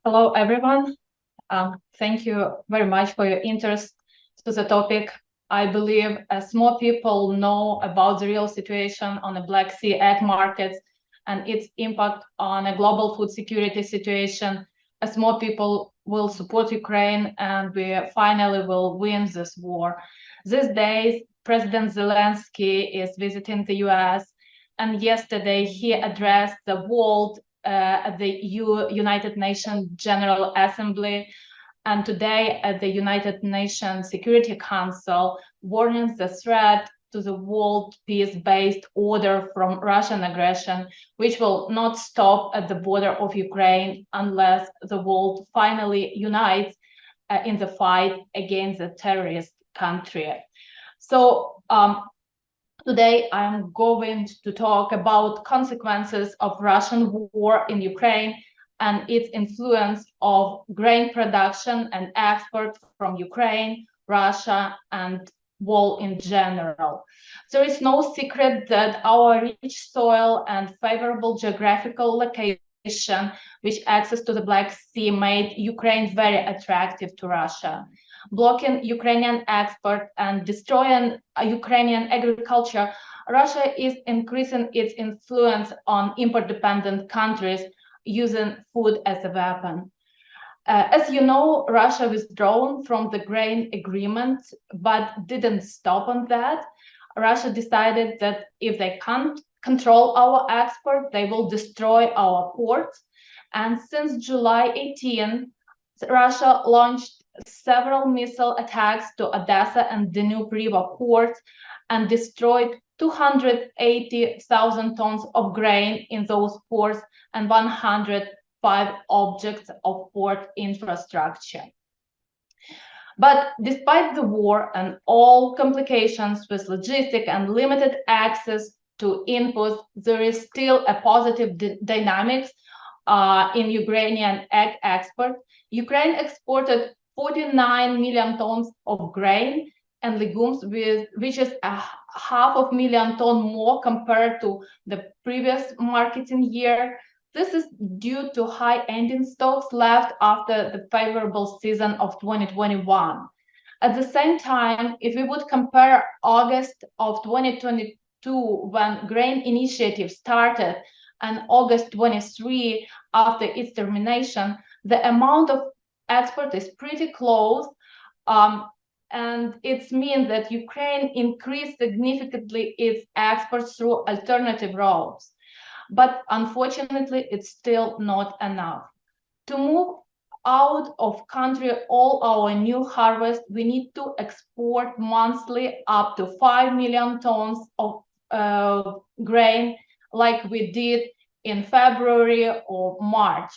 Hello, everyone. Thank you very much for your interest to the topic. I believe as more people know about the real situation on the Black Sea egg markets and its impact on a global food security situation, as more people will support Ukraine and we finally will win this war. These days, President Zelensky is visiting the US, and yesterday he addressed the world at the United Nations General Assembly, and today at the United Nations Security Council, warning the threat to the world peace-based order from Russian aggression, which will not stop at the border of Ukraine unless the world finally unites in the fight against the terrorist country. So today, I'm going to talk about consequences of Russian war in Ukraine and its influence of grain production and export from Ukraine, Russia, and world in general. There is no secret that our rich soil and favorable geographical location, which access to the Black Sea, made Ukraine very attractive to Russia. Blocking Ukrainian export and destroying Ukrainian agriculture, Russia is increasing its influence on import-dependent countries using food as a weapon. As you know, Russia withdrawn from the grain agreement, but didn't stop on that. Russia decided that if they can't control our export, they will destroy our ports. And since July 18, Russia launched several missile attacks to Odessa and Danube River ports and destroyed 280,000 tons of grain in those ports and 105 objects of port infrastructure. But despite the war and all complications with logistics and limited access to inputs, there is still a positive dynamics in Ukrainian egg export. Ukraine exported 49 million tons of grain and legumes, which is a 500,000 tons more compared to the previous marketing year. This is due to high ending stocks left after the favorable season of 2021. At the same time, if we would compare August of 2022, when grain initiative started, and August 23 after its termination, the amount of export is pretty close. And it means that Ukraine increased significantly its exports through alternative routes. But unfortunately, it's still not enough. To move out of country all our new harvest, we need to export monthly up to 5 million tons of grain, like we did in February or March.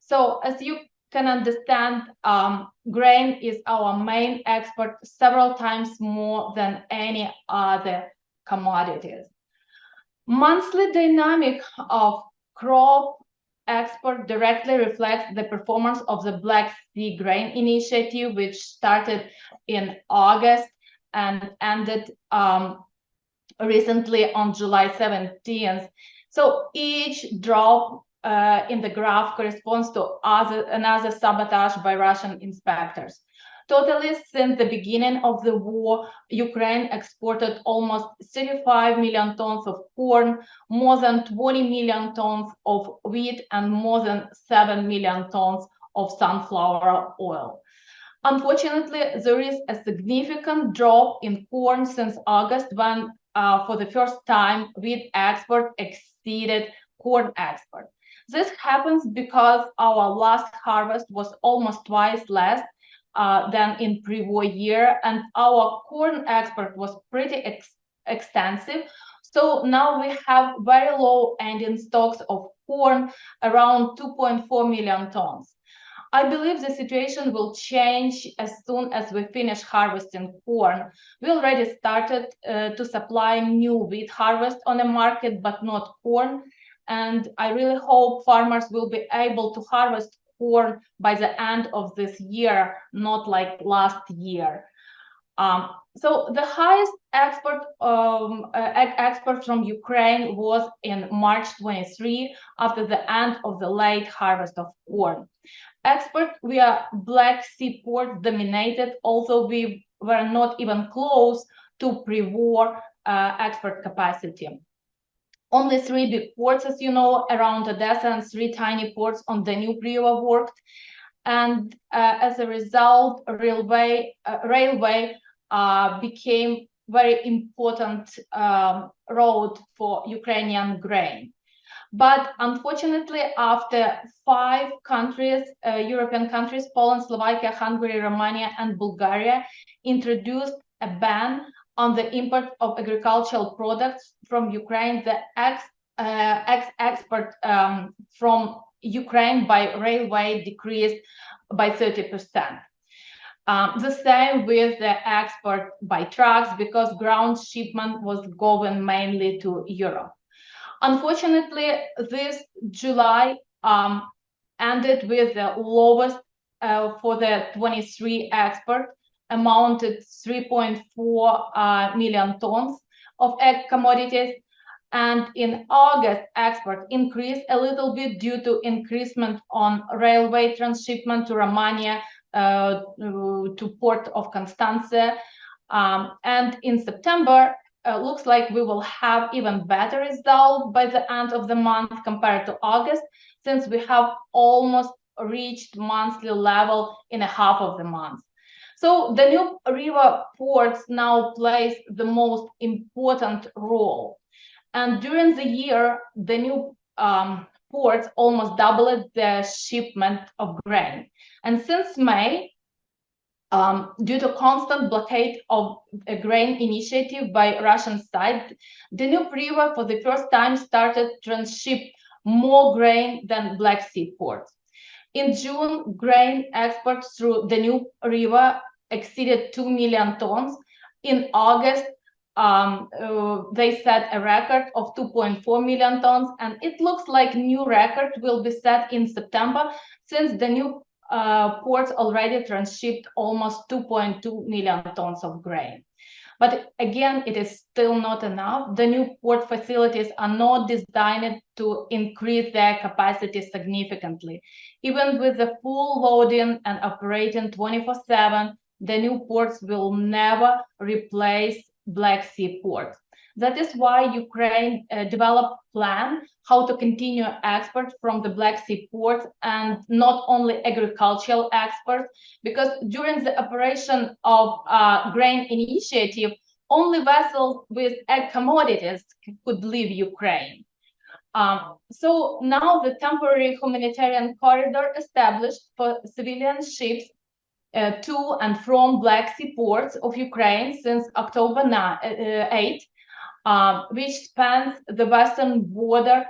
So as you can understand, grain is our main export, several times more than any other commodities. Monthly dynamic of crop export directly reflects the performance of the Black Sea Grain Initiative, which started in August and ended recently on July 17th. So each drop in the graph corresponds to another sabotage by Russian inspectors. Totally, since the beginning of the war, Ukraine exported almost 35 million tons of corn, more than 20 million tons of wheat, and more than 7 million tons of sunflower oil. Unfortunately, there is a significant drop in corn since August, when for the first time wheat export exceeded corn export. This happens because our last harvest was almost twice less than in previous year, and our corn export was pretty extensive. So now we have very low ending stocks of corn, around 2.4 million tons. I believe the situation will change as soon as we finish harvesting corn. We already started to supply new wheat harvest on the market, but not corn. And I really hope farmers will be able to harvest corn by the end of this year, not like last year. So the highest export from Ukraine was in March 23 after the end of the late harvest of corn. Export via Black Sea port dominated, although we were not even close to pre-war export capacity. Only 3 big ports, as you know, around Odessa, and 3 tiny ports on the Danube River worked. And as a result, railway became very important road for Ukrainian grain. But unfortunately, after 5 countries, European countries, Poland, Slovakia, Hungary, Romania, and Bulgaria, introduced a ban on the import of agricultural products from Ukraine, the export from Ukraine by railway decreased by 30%. The same with the export by trucks, because ground shipment was going mainly to Europe. Unfortunately, this July ended with the lowest for the 23 export, amounted 3.4 million tons of egg commodities. And in August, export increased a little bit due to increasement on railway transshipment to Romania, to port of Constanța. And in September, looks like we will have even better result by the end of the month compared to August, since we have almost reached monthly level in a half of the month. So the Danube River ports now plays the most important role. And during the year, the new ports almost doubled the shipment of grain. And since May, due to constant blockade of a grain initiative by Russian side, the Danube River for the first time started transship more grain than Black Sea ports. In June, grain exports through the Danube River exceeded 2 million tons. In August, they set a record of 2.4 million tons, and it looks like new record will be set in September, since the new ports already transshipped almost 2.2 million tons of grain. But again, it is still not enough. The new port facilities are not designed to increase their capacity significantly. Even with the full loading and operating 24/7, the new ports will never replace Black Sea ports. That is why Ukraine developed a plan how to continue export from the Black Sea ports, and not only agricultural exports, because during the operation of grain initiative, only vessels with egg commodities could leave Ukraine. So now the temporary humanitarian corridor established for civilian ships to and from Black Sea ports of Ukraine since October 8, which spans the western border,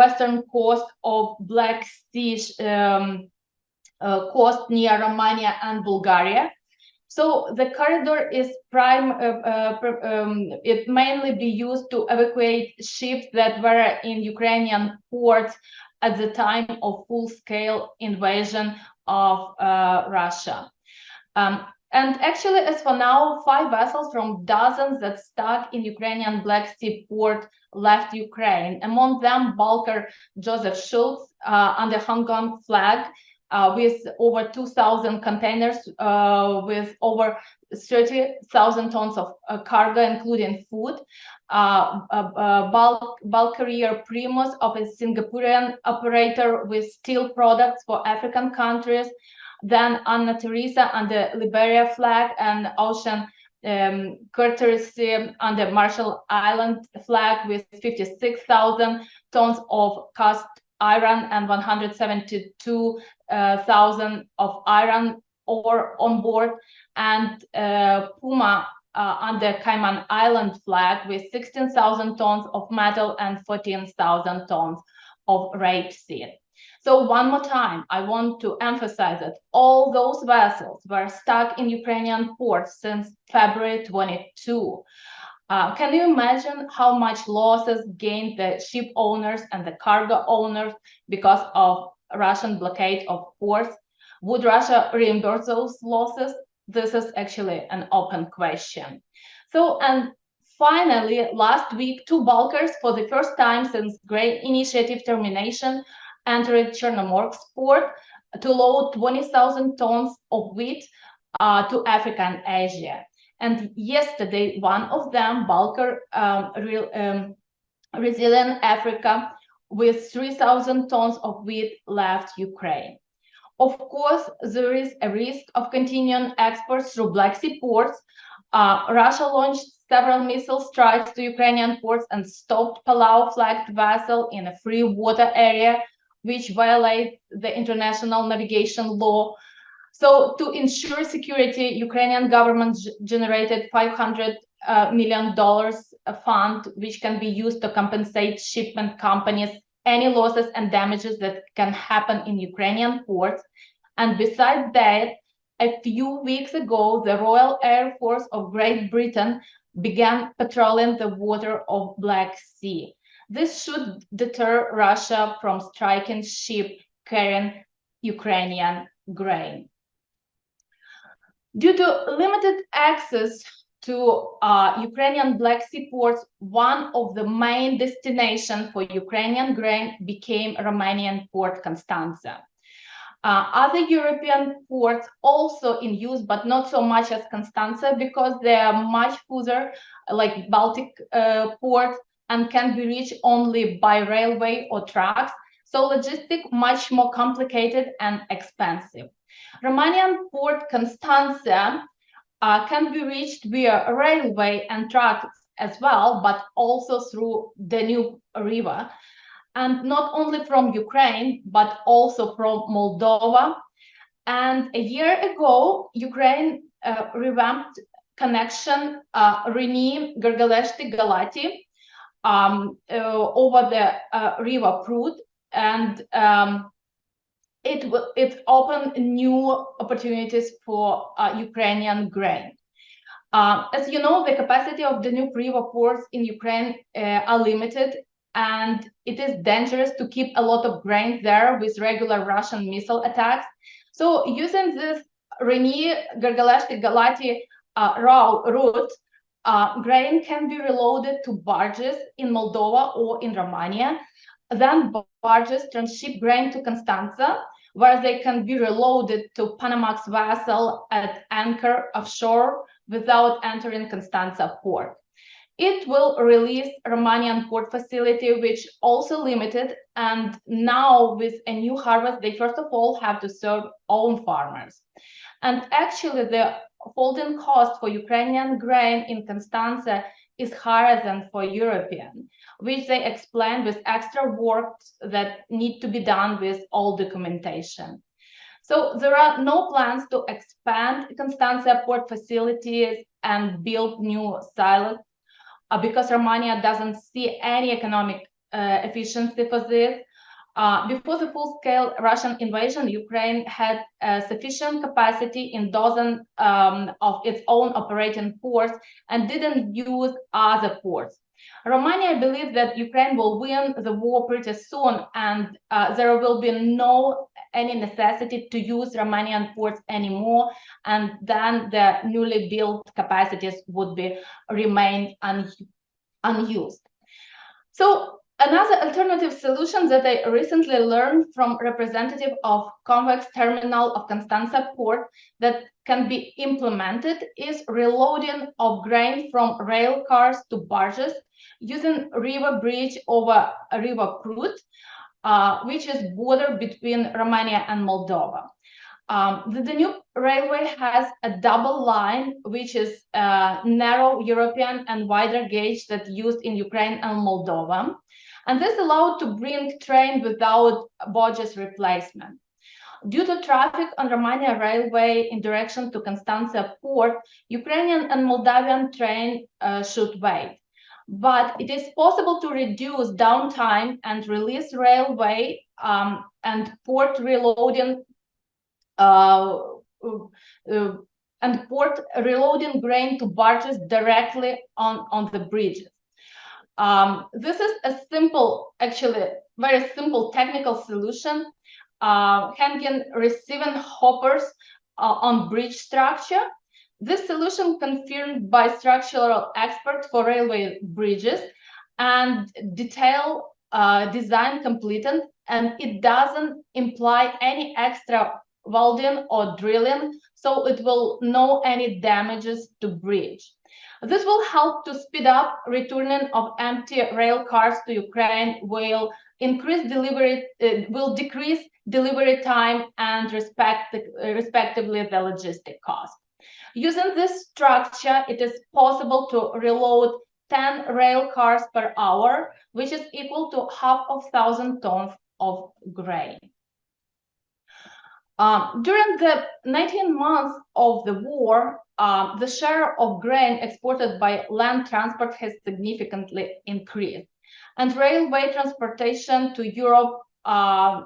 western coast of Black Sea coast near Romania and Bulgaria. So the corridor is it mainly be used to evacuate ships that were in Ukrainian ports at the time of full-scale invasion of Russia. And actually, as for now, 5 vessels from dozens that stuck in Ukrainian Black Sea port left Ukraine. Among them, bulker Joseph Schultz under Hong Kong flag, with over 2,000 containers, with over 30,000 tons of cargo, including food. Bulk carrier Primus of a Singaporean operator with steel products for African countries. Then Anna Teresa under Liberia flag, and Ocean Courtesy under Marshall Island flag with 56,000 tons of cast iron and 172,000 of iron ore on board, and Puma under Cayman Island flag with 16,000 tons of metal and 14,000 tons of rapeseed. So one more time, I want to emphasize that all those vessels were stuck in Ukrainian ports since February 22. Can you imagine how much losses gained the ship owners and the cargo owners because of Russian blockade of ports? Would Russia reimburse those losses? This is actually an open question. So, and finally, last week, two bulkers, for the first time since Grain Initiative termination, entered Chernomorsk port to load 20,000 tons of wheat to Africa and Asia. And yesterday, one of them, bulker Resilient Africa, with 3,000 tons of wheat, left Ukraine. Of course, there is a risk of continuing exports through Black Sea ports. Russia launched several missile strikes to Ukrainian ports and stopped Palau flagged vessel in a free water area, which violates the international navigation law. So to ensure security, Ukrainian government generated $500 million fund, which can be used to compensate shipment companies any losses and damages that can happen in Ukrainian ports. And besides that, a few weeks ago, the Royal Air Force of Great Britain began patrolling the water of Black Sea. This should deter Russia from striking ships carrying Ukrainian grain. Due to limited access to Ukrainian Black Sea ports, one of the main destinations for Ukrainian grain became Romanian port Constanța. Other European ports also in use, but not so much as Constanța, because they are much further, like Baltic port, and can be reached only by railway or trucks. So logistics much more complicated and expensive. Romanian port Constanța can be reached via railway and trucks as well, but also through Danube River. And not only from Ukraine, but also from Moldova. And a year ago, Ukraine revamped connection Reni-Gergeleshti-Galati over the river Prut, and it opened new opportunities for Ukrainian grain. As you know, the capacity of the new river ports in Ukraine are limited, and it is dangerous to keep a lot of grain there with regular Russian missile attacks. So using this Reni-Gergeleshti-Galati route, grain can be reloaded to barges in Moldova or in Romania. Then barges transship grain to Constanța, where they can be reloaded to Panamax vessel at anchor offshore without entering Constanța port. It will release Romanian port facility, which also limited, and now with a new harvest, they first of all have to serve own farmers. And actually, the holding cost for Ukrainian grain in Constanța is higher than for European, which they explain with extra work that need to be done with all documentation. So there are no plans to expand Constanța port facilities and build new silos because Romania doesn't see any economic efficiency for this. Before the full-scale Russian invasion, Ukraine had sufficient capacity in dozens of its own operating ports and didn't use other ports. Romania believes that Ukraine will win the war pretty soon, and there will be any necessity to use Romanian ports anymore, and then the newly built capacities would be remain unused. So another alternative solution that I recently learned from representative of convex terminal of Constanța port that can be implemented is reloading of grain from rail cars to barges using river bridge over river Prut, which is border between Romania and Moldova. The Danube railway has a double line, which is narrow European and wider gauge that used in Ukraine and Moldova. And this allowed to bring train without barges replacement. Due to traffic on Romania railway in direction to Constanța port, Ukrainian and Moldavian train should wait. But it is possible to reduce downtime and release railway and port reloading grain to barges directly on the bridges. This is a simple, actually very simple technical solution. Hanging receiving hoppers on bridge structure. This solution confirmed by structural experts for railway bridges and detailed design completed, and it doesn't imply any extra welding or drilling, so it will no any damages to bridge. This will help to speed up returning of empty rail cars to Ukraine, will decrease delivery time and respectively the logistic cost. Using this structure, it is possible to reload 10 rail cars per hour, which is equal to 500,000 tons of grain. During the 19 months of the war, the share of grain exported by land transport has significantly increased. And railway transportation to Europe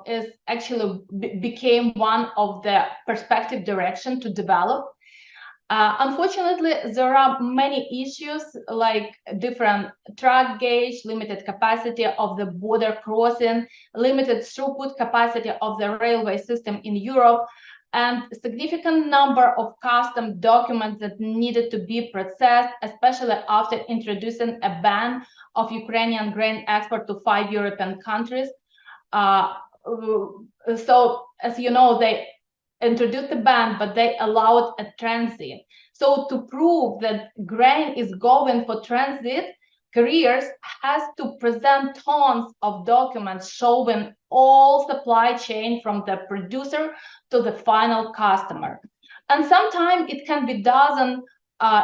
is actually became one of the perspective direction to develop. Unfortunately, there are many issues like different truck gauge, limited capacity of the border crossing, limited throughput capacity of the railway system in Europe, and a significant number of custom documents that needed to be processed, especially after introducing a ban of Ukrainian grain export to 5 European countries. So, as you know, they introduced the ban, but they allowed a transit. So to prove that grain is going for transit, carriers has to present tons of documents showing all supply chain from the producer to the final customer. And sometimes it can be dozen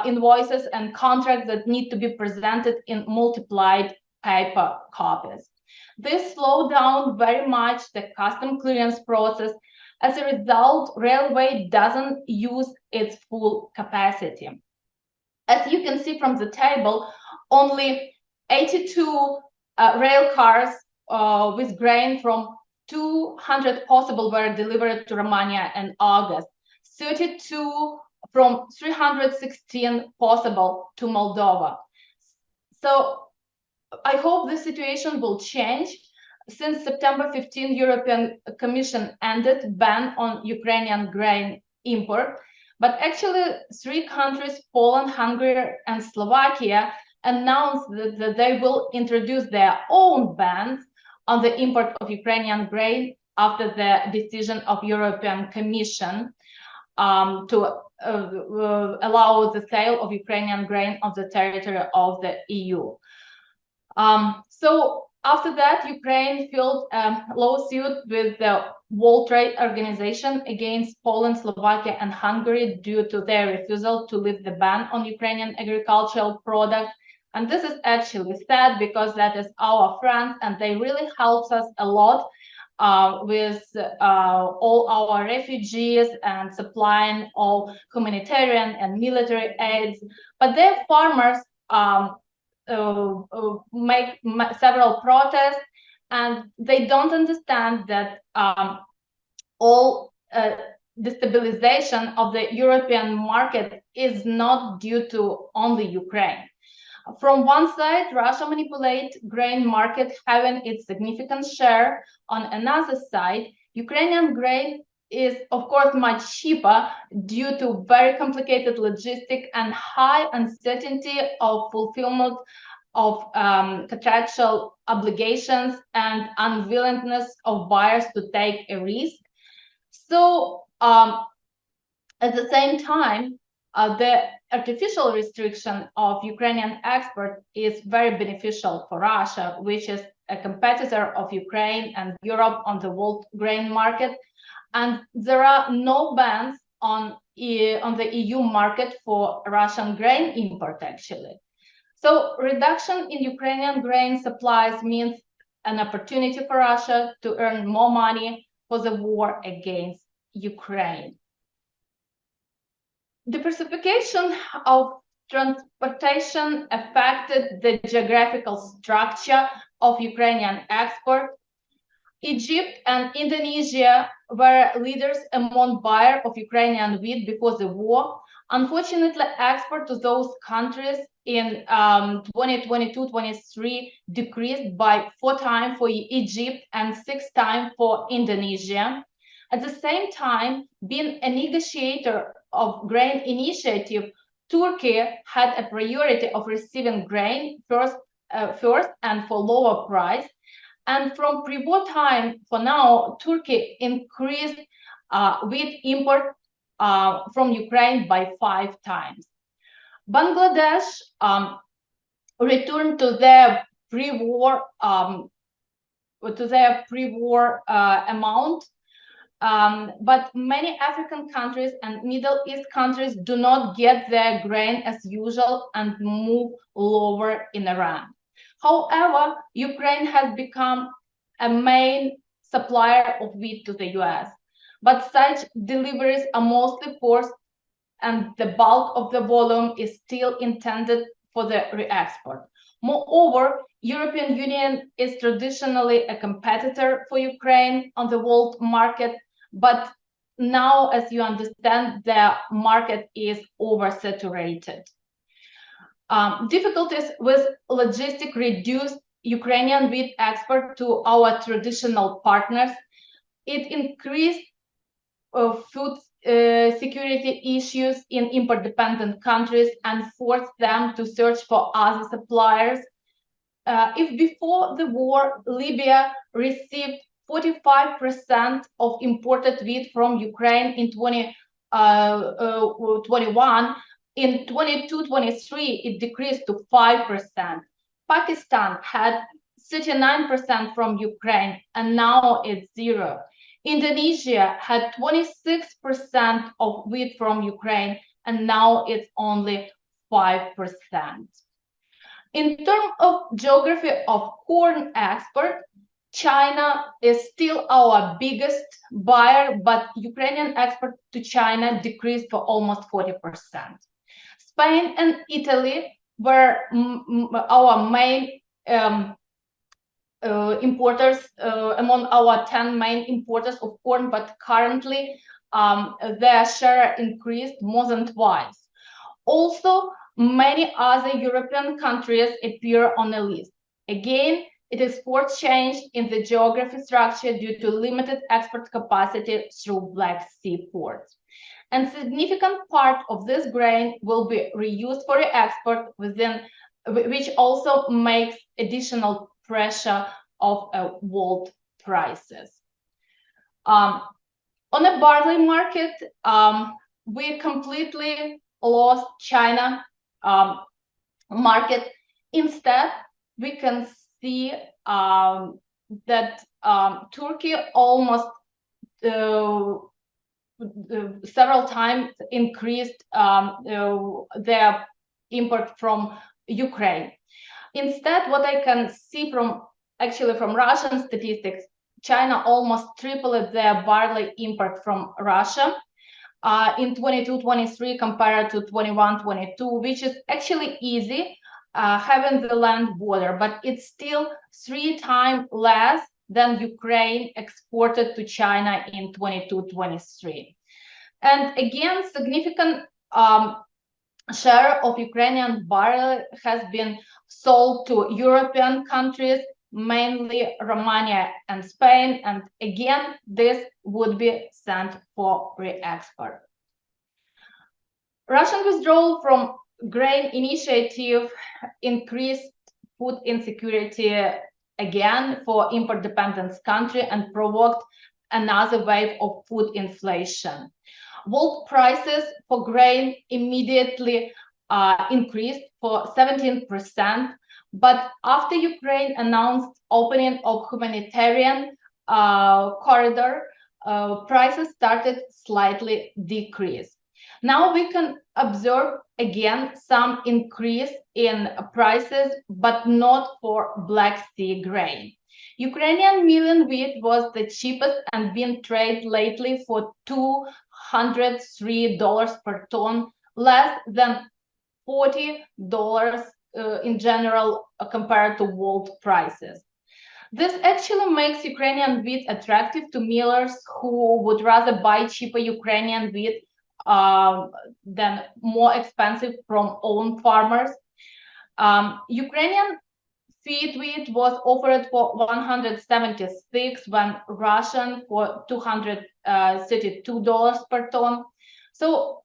invoices and contracts that need to be presented in multiplied paper copies. This slowed down very much the custom clearance process. As a result, railway doesn't use its full capacity. As you can see from the table, only 82 rail cars with grain from 200 possible were delivered to Romania in August, 32 from 316 possible to Moldova. So I hope this situation will change. Since September 15, European Commission ended ban on Ukrainian grain import, but actually 3 countries, Poland, Hungary, and Slovakia, announced that they will introduce their own bans on the import of Ukrainian grain after the decision of European Commission to allow the sale of Ukrainian grain on the territory of the EU. So after that, Ukraine filed a lawsuit with the World Trade Organization against Poland, Slovakia, and Hungary due to their refusal to lift the ban on Ukrainian agricultural products. And this is actually sad because that is our friends, and they really help us a lot with all our refugees and supplying all humanitarian and military aids. But their farmers make several protests, and they don't understand that all destabilization of the European market is not due to only Ukraine. From one side, Russia manipulates grain market having its significant share. On another side, Ukrainian grain is of course much cheaper due to very complicated logistic and high uncertainty of fulfillment of contractual obligations and unwillingness of buyers to take a risk. So at the same time, the artificial restriction of Ukrainian export is very beneficial for Russia, which is a competitor of Ukraine and Europe on the world grain market. And there are no bans on the EU market for Russian grain import, actually. So reduction in Ukrainian grain supplies means an opportunity for Russia to earn more money for the war against Ukraine. Diversification of transportation affected the geographical structure of Ukrainian export. Egypt and Indonesia were leaders among buyers of Ukrainian wheat before the war. Unfortunately, export to those countries in 2022-23 decreased by 4 times for Egypt and 6 times for Indonesia. At the same time, being a negotiator of grain initiative, Turkey had a priority of receiving grain first and for lower price. And from pre-war time for now, Turkey increased wheat import from Ukraine by 5 times. Bangladesh returned to their pre-war amount, but many African countries and Middle East countries do not get their grain as usual and move lower in Iran. However, Ukraine has become a main supplier of wheat to the US, but such deliveries are mostly forced and the bulk of the volume is still intended for the re-export. Moreover, European Union is traditionally a competitor for Ukraine on the world market, but now, as you understand, the market is oversaturated. Difficulties with logistics reduced Ukrainian wheat export to our traditional partners. It increased food security issues in import-dependent countries and forced them to search for other suppliers. If before the war, Libya received 45% of imported wheat from Ukraine in 2021, in 22-23, it decreased to 5%. Pakistan had 39% from Ukraine, and now it's 0. Indonesia had 26% of wheat from Ukraine, and now it's only 5%. In terms of geography of corn export, China is still our biggest buyer, but Ukrainian export to China decreased for almost 40%. Spain and Italy were our main importers, among our 10 main importers of corn, but currently their share increased more than twice. Also, many other European countries appear on the list. Again, it is for change in the geography structure due to limited export capacity through Black Sea ports. And significant part of this grain will be reused for export within, which also makes additional pressure of world prices. On the barley market, we completely lost China market. Instead, we can see that Turkey almost several times increased their import from Ukraine. Instead, what I can see from Russian statistics, China almost tripled their barley import from Russia in 22-23 compared to 21-22, which is actually easy having the land border, but it's still 3 times less than Ukraine exported to China in 22-23. And again, significant share of Ukrainian barley has been sold to European countries, mainly Romania and Spain, and again, this would be sent for re-export. Russian withdrawal from grain initiative increased food insecurity again for import-dependent country and provoked another wave of food inflation. World prices for grain immediately increased for 17%, but after Ukraine announced opening of humanitarian corridor, prices started slightly decrease. Now we can observe again some increase in prices, but not for Black Sea grain. Ukrainian milling wheat was the cheapest and been traded lately for $203 per ton, less than $40 in general compared to world prices. This actually makes Ukrainian wheat attractive to millers who would rather buy cheaper Ukrainian wheat than more expensive from own farmers. Ukrainian feed wheat was offered for 176 when Russian for $232 per ton. So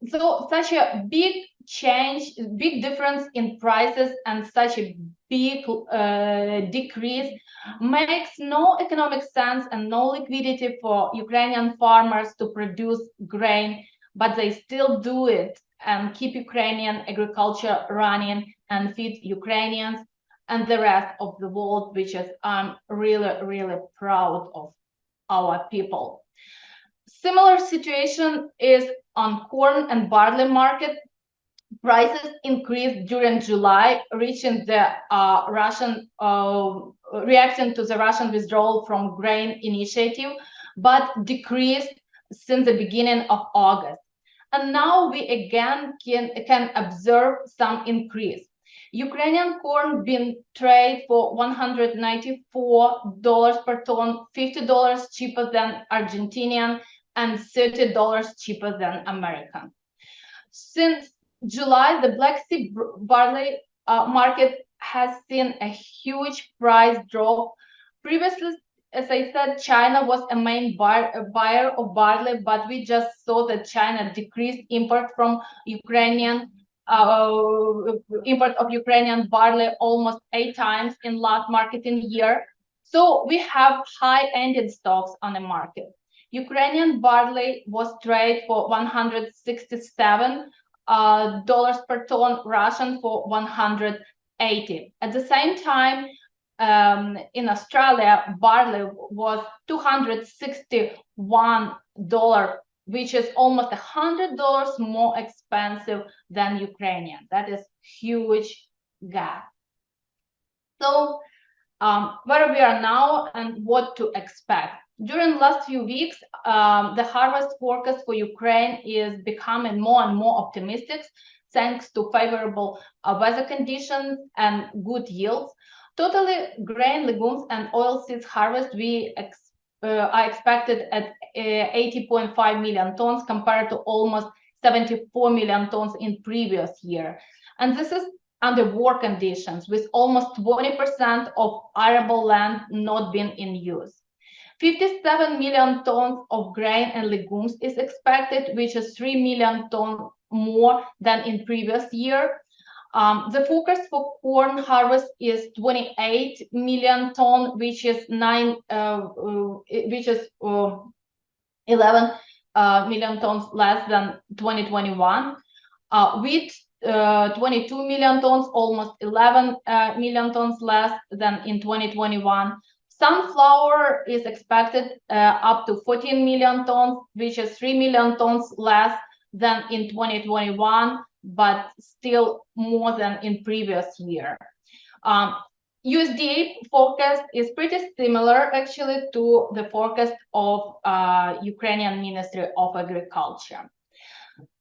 such a big change, big difference in prices and such a big decrease makes no economic sense and no liquidity for Ukrainian farmers to produce grain, but they still do it and keep Ukrainian agriculture running and feed Ukrainians and the rest of the world, which is I'm really, really proud of our people. Similar situation is on corn and barley market. Prices increased during July, reaching the Russian reacting to the Russian withdrawal from grain initiative, but decreased since the beginning of August. And now we again can observe some increase. Ukrainian corn being traded for $194 per ton, $50 cheaper than Argentinian, and $30 cheaper than American. Since July, the Black Sea barley market has seen a huge price drop. Previously, as I said, China was a main buyer of barley, but we just saw that China decreased import from Ukrainian import of Ukrainian barley almost 8 times in last marketing year. So we have high-ended stocks on the market. Ukrainian barley was traded for $167 per ton, Russian for 180. At the same time, in Australia, barley was $261, which is almost $100 more expensive than Ukrainian. That is huge gap. So where we are now and what to expect. During the last few weeks, the harvest forecast for Ukraine is becoming more and more optimistic thanks to favorable weather conditions and good yields. Totally grain, legumes, and oilseeds harvest are expected at 80.5 million tons compared to almost 74 million tons in previous year. And this is under war conditions, with almost 20% of arable land not being in use. 57 million tons of grain and legumes is expected, which is 3 million tons more than in previous year. The forecast for corn harvest is 28 million tons, which is 11 million tons less than 2021. Wheat 22 million tons, almost 11 million tons less than in 2021. Sunflower is expected up to 14 million tons, which is 3 million tons less than in 2021, but still more than in previous year. USDA forecast is pretty similar actually to the forecast of Ukrainian Ministry of Agriculture.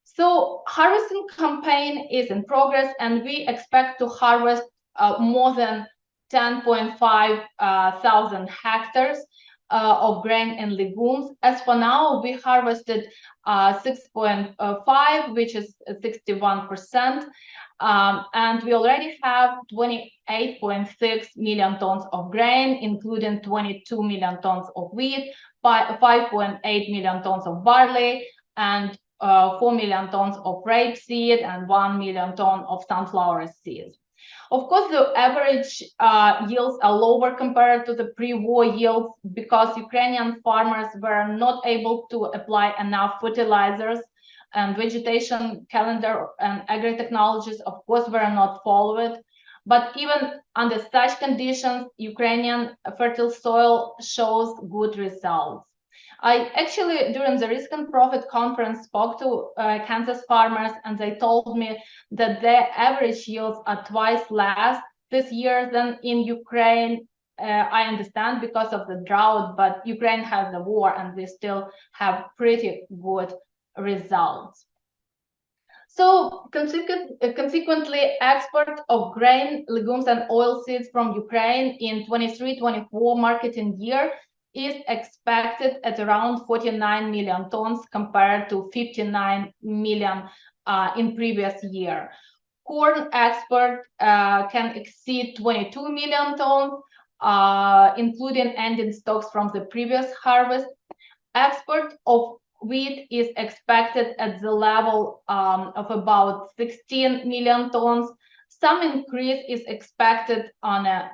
So harvesting campaign is in progress, and we expect to harvest more than 10.5 thousand hectares of grain and legumes. As for now, we harvested 6.5, which is 61%, and we already have 28.6 million tons of grain, including 22 million tons of wheat, 5.8 million tons of barley, and 4 million tons of rapeseed and 1 million ton of sunflower seeds. Of course, the average yields are lower compared to the pre-war yields because Ukrainian farmers were not able to apply enough fertilizers, and vegetation calendar and agri-technologies, of course, were not followed. But even under such conditions, Ukrainian fertile soil shows good results. I actually, during the Risk and Profit conference, spoke to Kansas farmers, and they told me that their average yields are twice less this year than in Ukraine. I understand because of the drought, but Ukraine has the war, and we still have pretty good results. So consequently, export of grain, legumes, and oilseeds from Ukraine in 23-24 marketing year is expected at around 49 million tons compared to 59 million in previous year. Corn export can exceed 22 million tons, including ending stocks from the previous harvest. Export of wheat is expected at the level of about 16 million tons. Some increase is expected on a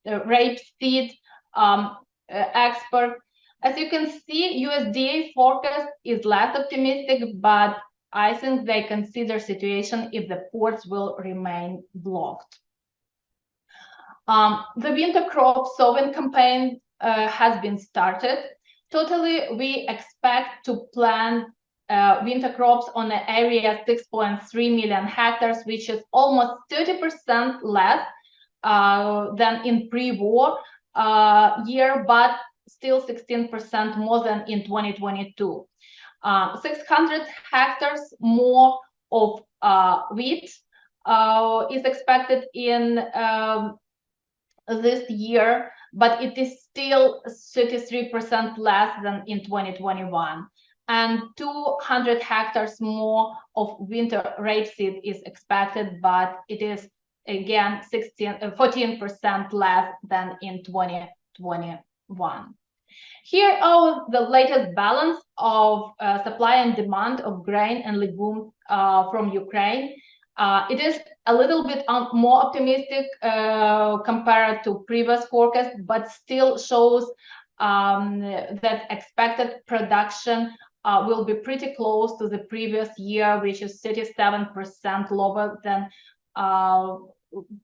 rapeseed export. As you can see, USDA forecast is less optimistic, but I think they consider situation if the ports will remain blocked. The winter crop sowing campaign has been started. Totally, we expect to plant winter crops on an area 6.3 million hectares, which is almost 30% less than in pre-war year, but still 16% more than in 2022. 600 hectares more of wheat is expected in this year, but it is still 33% less than in 2021. And 200 hectares more of winter rapeseed is expected, but it is again 14% less than in 2021. Here are the latest balance of supply and demand of grain and legumes from Ukraine. It is a little bit more optimistic compared to previous forecast, but still shows that expected production will be pretty close to the previous year, which is 37% lower than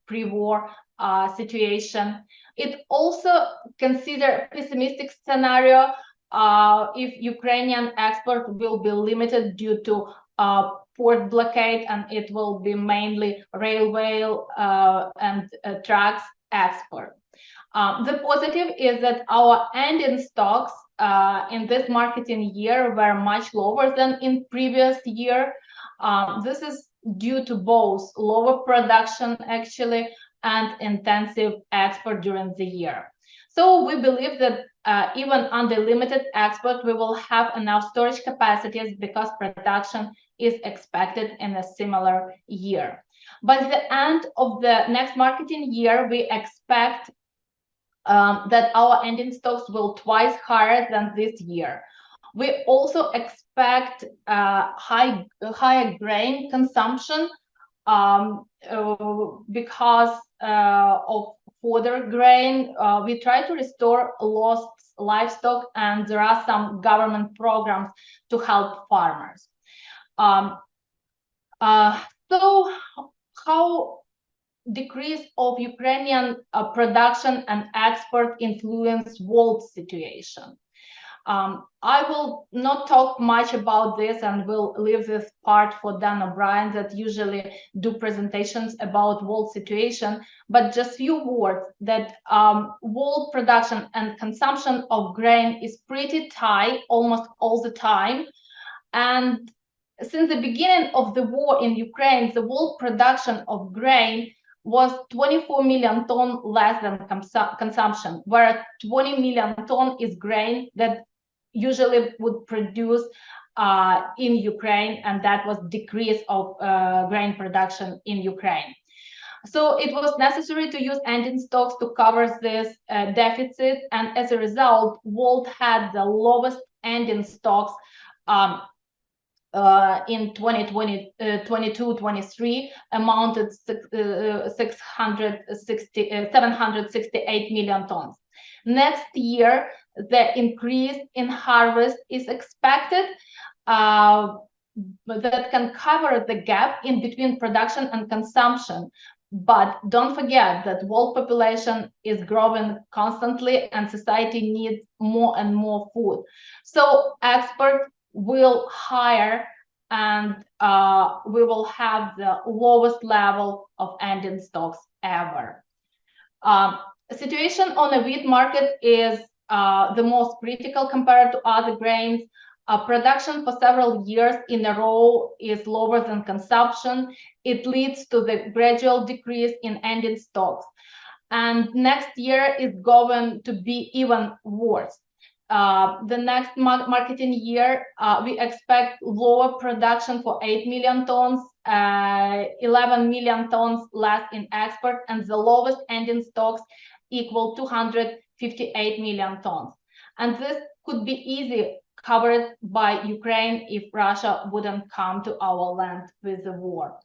pre-war situation. It also consider pessimistic scenario if Ukrainian export will be limited due to port blockade, and it will be mainly railway and trucks export. The positive is that our ending stocks in this marketing year were much lower than in previous year. This is due to both lower production actually and intensive export during the year. So we believe that even under limited export, we will have enough storage capacities because production is expected in a similar year. By the end of the next marketing year, we expect that our ending stocks will twice higher than this year. We also expect higher grain consumption because of fodder grain. We try to restore lost livestock, and there are some government programs to help farmers. So how decrease of Ukrainian production and export influence world situation? I will not talk much about this, and will leave this part for Dan O'Brien that usually do presentations about world situation, but just few words that world production and consumption of grain is pretty tight almost all the time. And since the beginning of the war in Ukraine, the world production of grain was 24 million ton less than consumption, where 20 million ton is grain that usually would produce in Ukraine, and that was decrease of grain production in Ukraine. So it was necessary to use ending stocks to cover this deficit, and as a result, world had the lowest ending stocks in 2022-23 amounted 768 million tons. Next year, the increase in harvest is expected that can cover the gap in between production and consumption. But don't forget that world population is growing constantly and society needs more and more food. So export will higher, and we will have the lowest level of ending stocks ever. Situation on the wheat market is the most critical compared to other grains. Production for several years in a row is lower than consumption. It leads to the gradual decrease in ending stocks. And next year is going to be even worse. the next marketing year, we expect lower production for 8 million tons, 11 million tons less in export, and the lowest ending stocks equal 258 million tons. And this could be easily covered by Ukraine if Russia wouldn't come to our land with the war.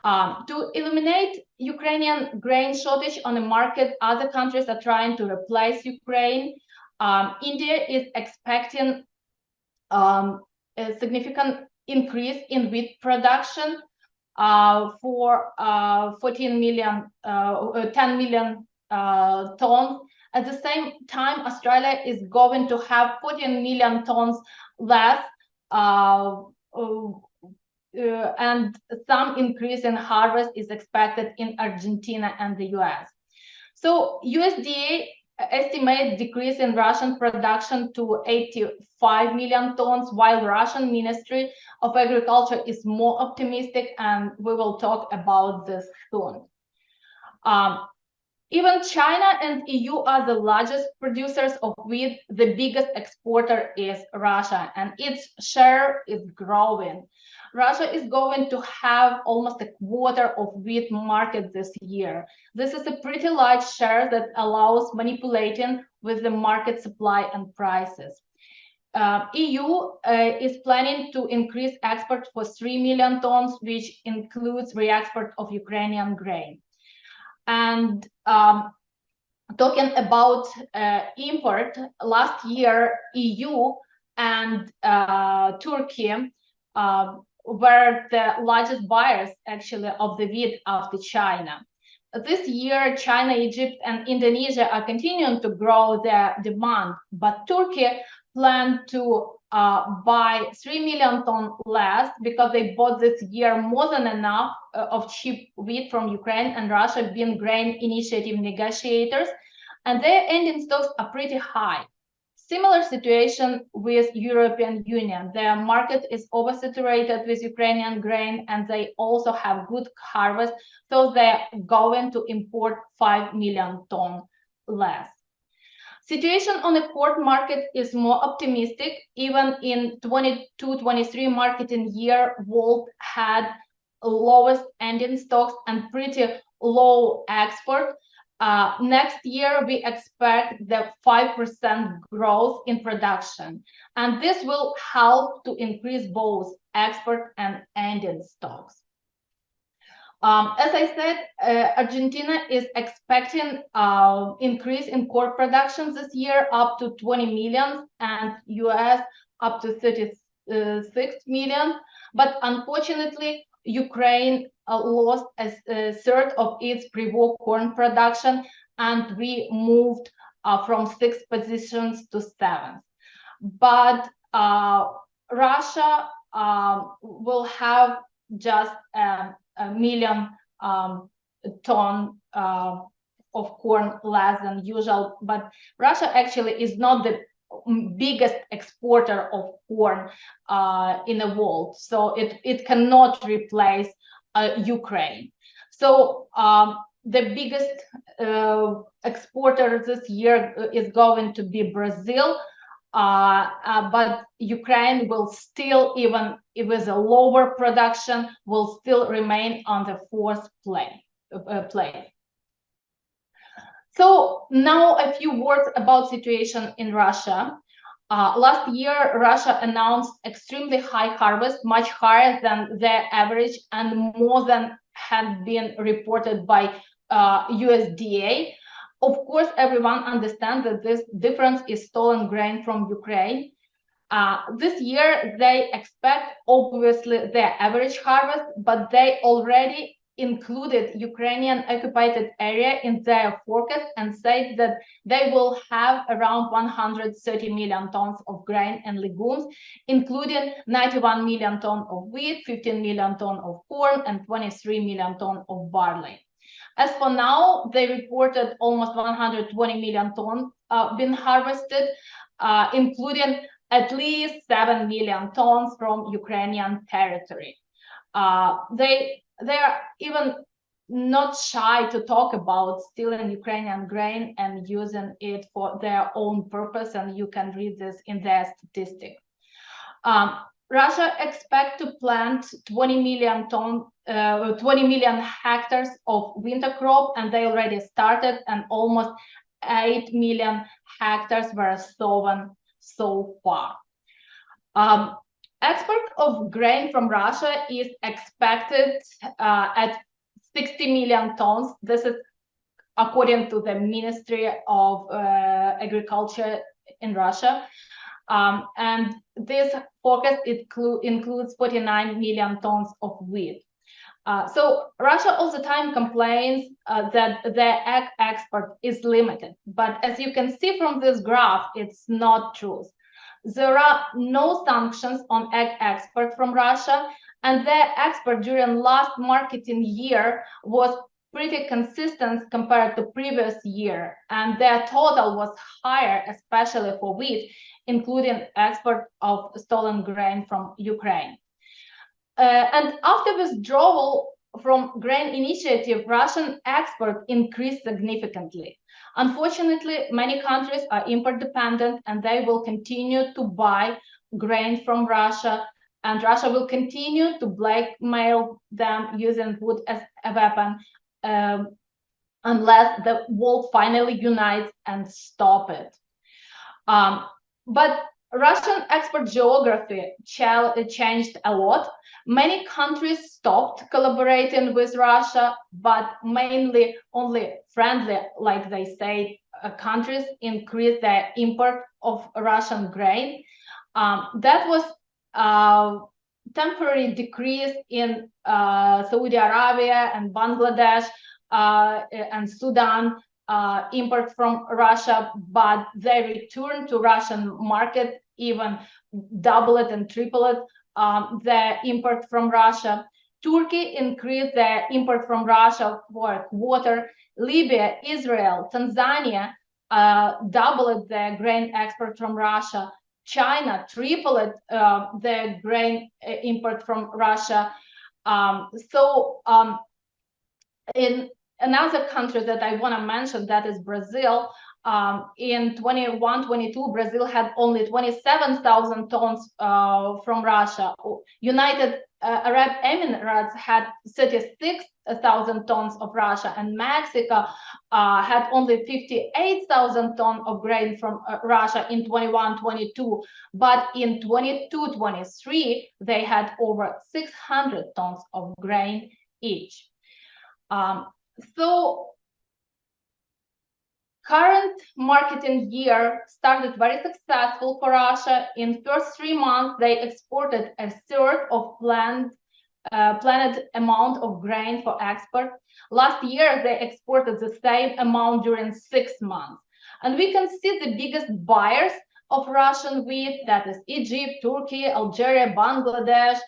To eliminate Ukrainian grain shortage on the market, other countries are trying to replace Ukraine. India is expecting a significant increase in wheat production for 10 million tons. At the same time, Australia is going to have 14 million tons less, and some increase in harvest is expected in Argentina and the US. So USDA estimates decrease in Russian production to 85 million tons, while Russian Ministry of Agriculture is more optimistic, and we will talk about this soon. Even China and EU are the largest producers of wheat. The biggest exporter is Russia, and its share is growing. Russia is going to have almost a quarter of wheat market this year. This is a pretty large share that allows manipulating with the market supply and prices. EU is planning to increase export for 3 million tons, which includes re-export of Ukrainian grain. And talking about import, last year EU and Turkey were the largest buyers actually of the wheat after China. This year, China, Egypt, and Indonesia are continuing to grow their demand, but Turkey planned to buy 3 million tons less because they bought this year more than enough of cheap wheat from Ukraine and Russia, being grain initiative negotiators, and their ending stocks are pretty high. Similar situation with European Union. Their market is oversaturated with Ukrainian grain, and they also have good harvest, so they're going to import 5 million tons less. Situation on the pork market is more optimistic. Even in 22-23 marketing year, World had lowest ending stocks and pretty low export. Next year, we expect the 5% growth in production, and this will help to increase both export and ending stocks. As I said, Argentina is expecting increase in corn production this year up to 20 million, and US up to 36 million. But unfortunately, Ukraine lost a third of its pre-war corn production, and we moved from 6th positions to 7th. But Russia will have just a million ton of corn less than usual, but Russia actually is not the biggest exporter of corn in the world, so it cannot replace Ukraine. So the biggest exporter this year is going to be Brazil, but Ukraine will still, even with a lower production, will still remain on the 4th place. So now a few words about situation in Russia. Last year, Russia announced extremely high harvest, much higher than their average and more than had been reported by USDA. Of course, everyone understands that this difference is stolen grain from Ukraine. This year, they expect, obviously, their average harvest, but they already included Ukrainian occupied area in their forecast and said that they will have around 130 million tons of grain and legumes, including 91 million tons of wheat, 15 million tons of corn, and 23 million tons of barley. As for now, they reported almost 120 million tons being harvested, including at least 7 million tons from Ukrainian territory. They are even not shy to talk about stealing Ukrainian grain and using it for their own purpose, and you can read this in their statistic. Russia expects to plant 20 million hectares of winter crop, and they already started, and almost 8 million hectares were sown so far. Export of grain from Russia is expected at 60 million tons. This is according to the Ministry of Agriculture in Russia. And this forecast includes 49 million tons of wheat. So Russia all the time complains that their egg export is limited. But as you can see from this graph, it's not true. There are no sanctions on egg export from Russia, and their export during last marketing year was pretty consistent compared to previous year, and their total was higher, especially for wheat, including export of stolen grain from Ukraine. And after withdrawal from grain initiative, Russian export increased significantly. Unfortunately, many countries are import dependent, and they will continue to buy grain from Russia, and Russia will continue to blackmail them using wood as a weapon unless the world finally unites and stop it. But Russian export geography changed a lot. Many countries stopped collaborating with Russia, but mainly only friendly, like they say, countries increased their import of Russian grain. That was a temporary decrease in Saudi Arabia and Bangladesh and Sudan import from Russia, but they returned to Russian market, even double it and triple it, the import from Russia. Turkey increased their import from Russia for a quarter. Libya, Israel, Tanzania doubled their grain export from Russia. China tripled their grain import from Russia. In another country that I want to mention, that is Brazil. In 21-22, Brazil had only 27,000 tons from Russia. United Arab Emirates had 36,000 tons of Russia, and Mexico had only 58,000 tons of grain from Russia in 21-22. But in 22-23, they had over 600 tons of grain each. So current marketing year started very successful for Russia. In first 3 months, they exported a third of planned amount of grain for export. Last year, they exported the same amount during 6 months. And we can see the biggest buyers of Russian wheat, that is Egypt, Turkey, Algeria, Bangladesh,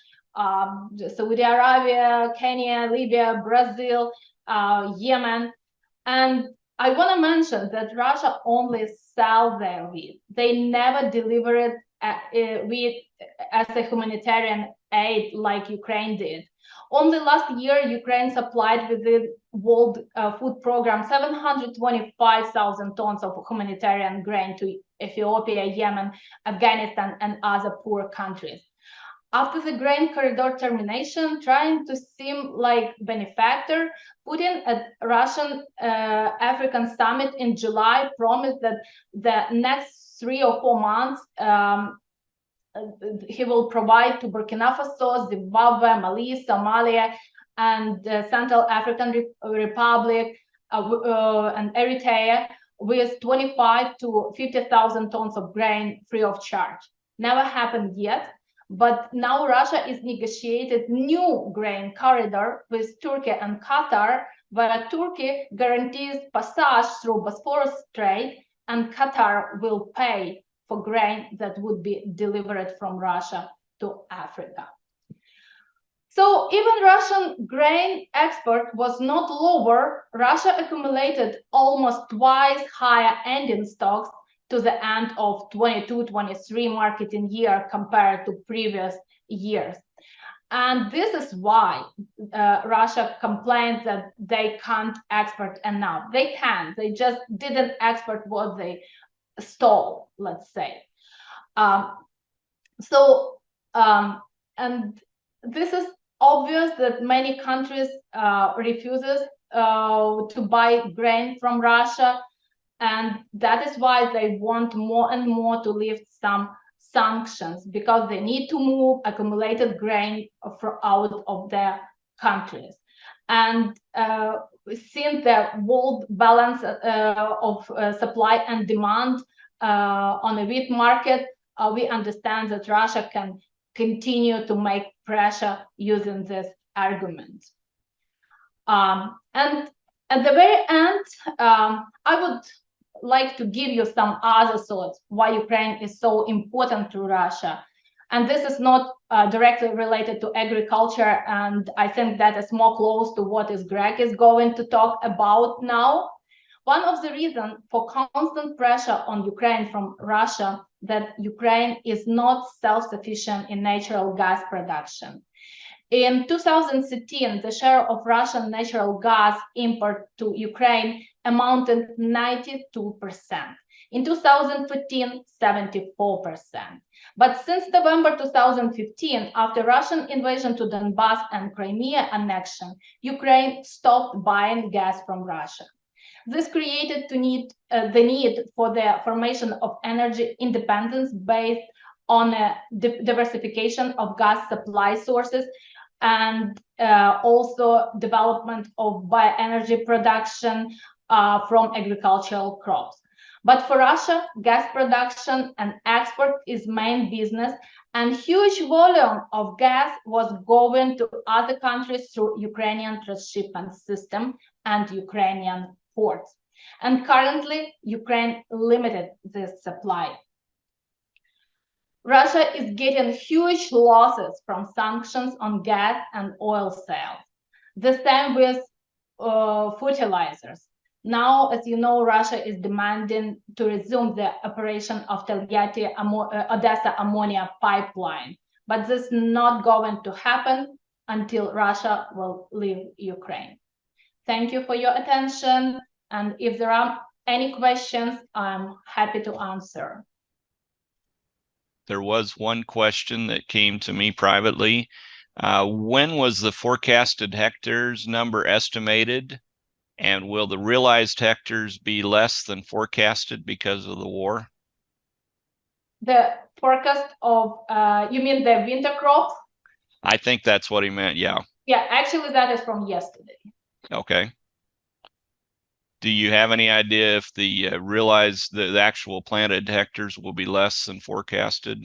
Saudi Arabia, Kenya, Libya, Brazil, Yemen. And I want to mention that Russia only sells their wheat. They never deliver it wheat as a humanitarian aid like Ukraine did. Only last year, Ukraine supplied with the World Food Program 725,000 tons of humanitarian grain to Ethiopia, Yemen, Afghanistan, and other poor countries. After the grain corridor termination, trying to seem like benefactor, Putin at Russian African summit in July promised that the next 3 or 4 months he will provide to Burkina Faso, Zimbabwe, Mali, Somalia, and the Central African Republic and Eritrea with 25 to 50,000 tons of grain free of charge. Never happened yet. But now Russia is negotiated new grain corridor with Turkey and Qatar, where Turkey guarantees passage through Bosphorus Strait, and Qatar will pay for grain that would be delivered from Russia to Africa. So even Russian grain export was not lower. Russia accumulated almost twice higher ending stocks to the end of 22-23 marketing year compared to previous years. And this is why Russia complains that they can't export enough. They can. They just didn't export what they stole, let's say. Um, so, and this is obvious that many countries refuses to buy grain from Russia, and that is why they want more and more to lift some sanctions, because they need to move accumulated grain out of their countries. And since the world balance of supply and demand on the wheat market, we understand that Russia can continue to make pressure using this argument. And at the very end, I would like to give you some other thoughts why Ukraine is so important to Russia. And this is not directly related to agriculture, and I think that is more close to what Greg is going to talk about now. One of the reasons for constant pressure on Ukraine from Russia that Ukraine is not self-sufficient in natural gas production. In 2013, the share of Russian natural gas import to Ukraine amounted 92%. In 2015, 74%. But since November 2015, after Russian invasion to Donbass and Crimea annexion, Ukraine stopped buying gas from Russia. This created the need for the formation of energy independence based on a diversification of gas supply sources, and also development of bioenergy production from agricultural crops. But for Russia, gas production and export is main business, and huge volume of gas was going to other countries through Ukrainian transshipment system and Ukrainian ports. And currently, Ukraine limited this supply. Russia is getting huge losses from sanctions on gas and oil sales. The same with fertilizers. Now, as you know, Russia is demanding to resume the operation of Tbilisi-Odessa ammonia pipeline. But this is not going to happen until Russia will leave Ukraine. Thank you for your attention. And if there are any questions, I'm happy to answer. There was one question that came to me privately. When was the forecasted hectares number estimated? And will the realized hectares be less than forecasted because of the war? The forecast of, you mean the winter crops? I think that's what he meant, yeah. Yeah, actually that is from yesterday. Okay. Do you have any idea if the the actual planted hectares will be less than forecasted?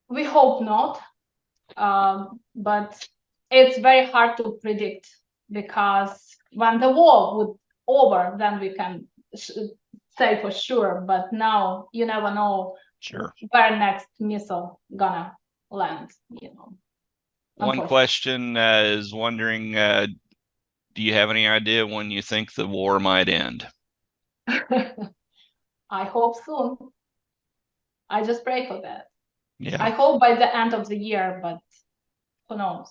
We hope not, but it's very hard to predict, because when the war would over, then we can say for sure. But now you never know where next missile gonna land. You know. One question is wondering, do you have any idea when you think the war might end? I hope soon. I just pray for that. Yeah. I hope by the end of the year, but who knows?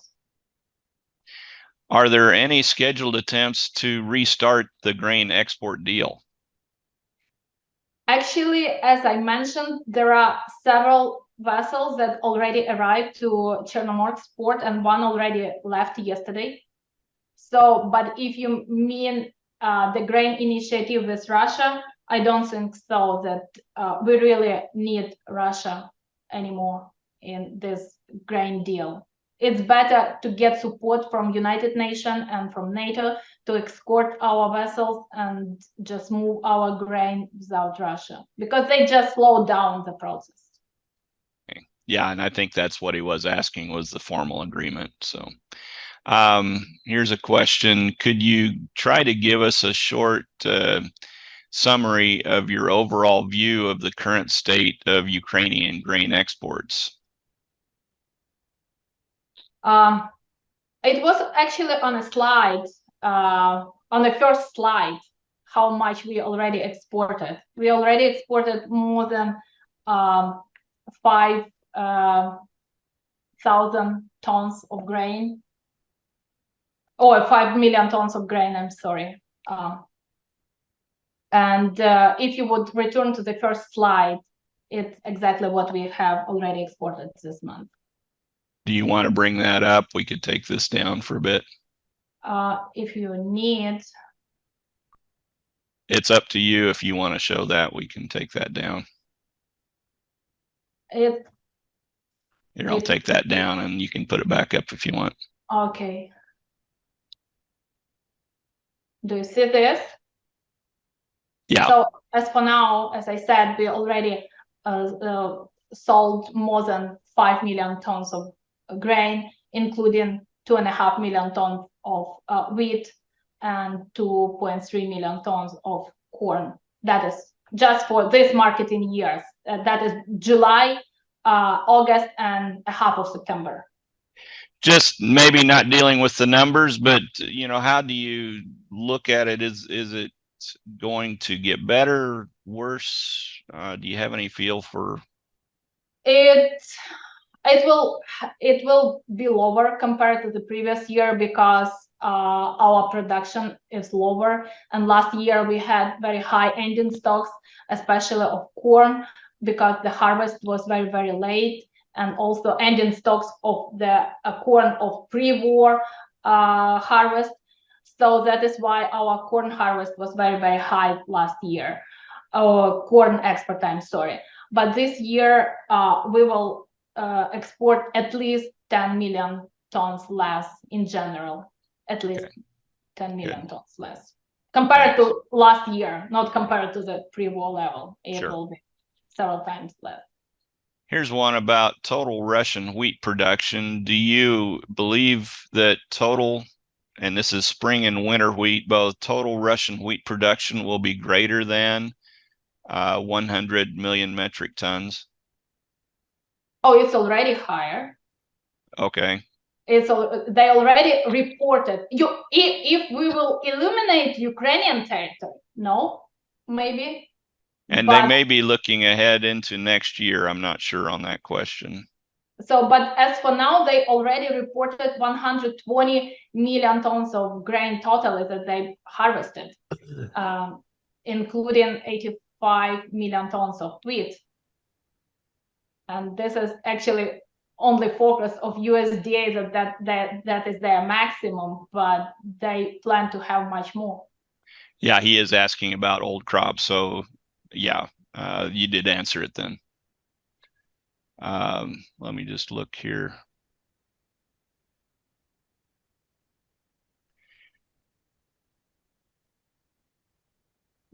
Are there any scheduled attempts to restart the grain export deal? Actually, as I mentioned, there are several vessels that already arrived to Chernomorsk port, and one already left yesterday. So, but if you mean the grain initiative with Russia, I don't think so that we really need Russia anymore in this grain deal. It's better to get support from United Nations and from NATO to escort our vessels and just move our grain without Russia, because they just slow down the process. Okay. Yeah, and I think that's what he was asking, was the formal agreement. So here's a question. Could you try to give us a short summary of your overall view of the current state of Ukrainian grain exports? It was actually on a slide, on the first slide, how much we already exported. We already exported more than 5 5,000 tons of grain, or 5 million tons of grain, I'm sorry. And if you would return to the first slide, it's exactly what we have already exported this month. Do you want to bring that up? We could take this down for a bit. If you need. It's up to you. If you want to show that, we can take that down. Here, I'll take that down and you can put it back up if you want. Okay. Do you see this? Yeah. So as for now, as I said, we already sold more than 5 million tons of grain, including 2.5 million tons of wheat and 2.3 million tons of corn. That is just for this marketing years. That is July, August, and half of September. Just maybe not dealing with the numbers, but how do you look at it? Is it going to get better, worse? Do you have any feel for it? It will be lower compared to the previous year because our production is lower, and last year we had very high ending stocks, especially of corn, because the harvest was very, very late, and also ending stocks of the corn of pre-war harvest. So that is why our corn harvest was very, very high last year. Our corn export, I'm sorry. But this year we will export at least 10 million tons less in general, at least 10 million tons less compared to last year, not compared to the pre-war level. It will be several times less. Here's one about total Russian wheat production. Do you believe that total, and this is spring and winter wheat, both total Russian wheat production will be greater than 100 million metric tons? Oh, it's already higher. Okay. They already reported. If we will eliminate Ukrainian territory, no, maybe. And they may be looking ahead into next year. I'm not sure on that question. So, but as for now, they already reported 120 million tons of grain totally that they harvested, including 85 million tons of wheat. And this is actually only focus of USDA that is their maximum, but they plan to have much more. Yeah, he is asking about old crops. So yeah, you did answer it then. Let me just look here.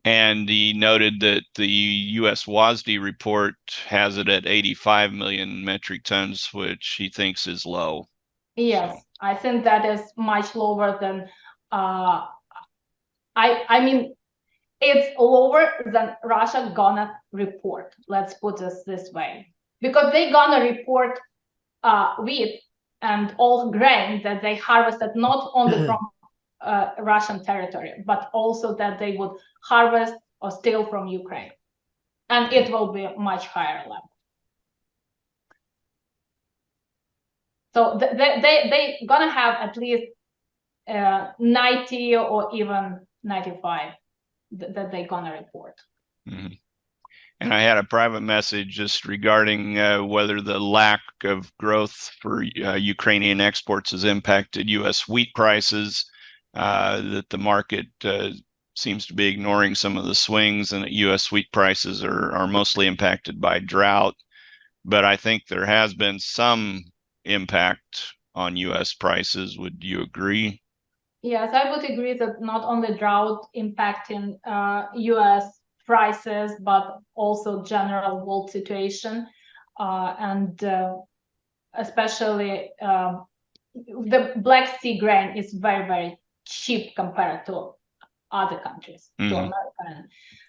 And he noted that the U.S. WASDE report has it at 85 million metric tons, which he thinks is low. Yes, so I think that is much lower than, I mean, it's lower than Russia gonna report. Let's put this way, because they gonna report wheat and all grain that they harvested not only from Russian territory, but also that they would harvest or steal from Ukraine, and it will be a much higher level. So they gonna have at least 90 or even 95 that they gonna report. Mm-hmm. And I had a private message just regarding whether the lack of growth for Ukrainian exports has impacted U.S. wheat prices, that the market seems to be ignoring some of the swings, and that U.S. wheat prices are mostly impacted by drought. But I think there has been some impact on U.S. prices. Would you agree? Yes, I would agree that not only drought impacting U.S. prices, but also general world situation, and especially the Black Sea grain is very, very cheap compared to other countries, to America.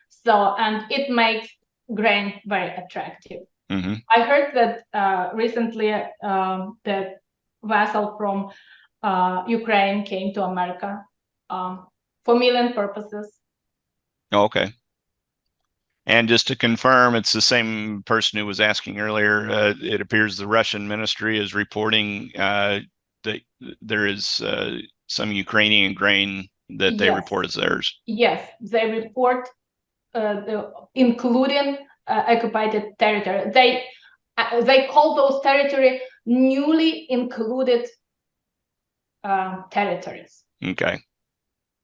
So, and it makes grain very attractive. I heard that recently the vessel from Ukraine came to America for milling purposes. Okay. And just to confirm, it's the same person who was asking earlier. It appears the Russian ministry is reporting that there is some Ukrainian grain that they report as theirs. Yes, they report including occupied territory. They call those territory newly included territories. Okay.